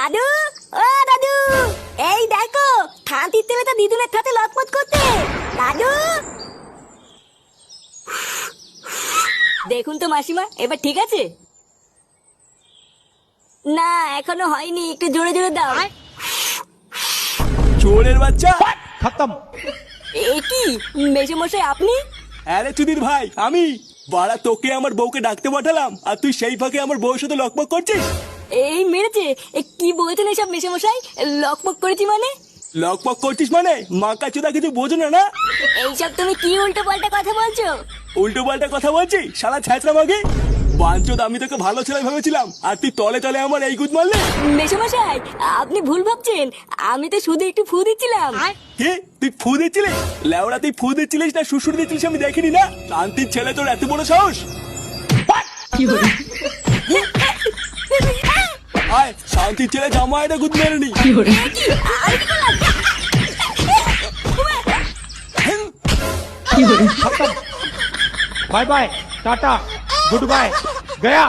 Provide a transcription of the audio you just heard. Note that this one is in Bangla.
দাদু, ও দাদু, এই দেখো থানতির তেলে তো দিদুনের সাথে লটপট করতে। দাদু, দেখুন তো মাসিমা, এবার ঠিক আছে? না এখনো হয়নি, একটু জোরে জোরে দাও। চোরের বাচ্চা। खत्म। এ কি মেসোমশাই আপনি? আরে চুদির ভাই, আমি বাড়া তোকে আমার বউকে ডাকতে পাঠালাম আর তুই সেই ফাঁকে আমার বউয়ের সাথে লকপক করছিস। এই মেরেছে? কি বলছেন এসব মেসোমশাই? লকপক করেছি মানে? লকপক করছিস মানে মাকা চুদা কিছু বোঝো না না? এইসব তুমি কি উল্টো পাল্টা কথা বলছো? উল্টো পাল্টা কথা বলছি শালা ছ্যাঁচড়া মাগে। বাঞ্চোদ, আমি তোকে ভালো ছেলে ভেবেছিলাম আর তুই তলে তলে আমার এই গুদ মারলে। মেসোমশাই আপনি ভুল ভাবছেন, আমি তো শুধু একটু ফু দিচ্ছিলাম। কে? তুই ফু দিচ্ছিলিস? লেওড়া তুই ফু দিচ্ছিলিস না শ্বশুর দিচ্ছিলিস আমি দেখিনি না। শান্তির ছেলে, তোর এত বড় সাহস? আয় শান্তির ছেলে, জামা এটা গুদ মেরে নি। खत्म। Bye bye, tata, good bye, गया।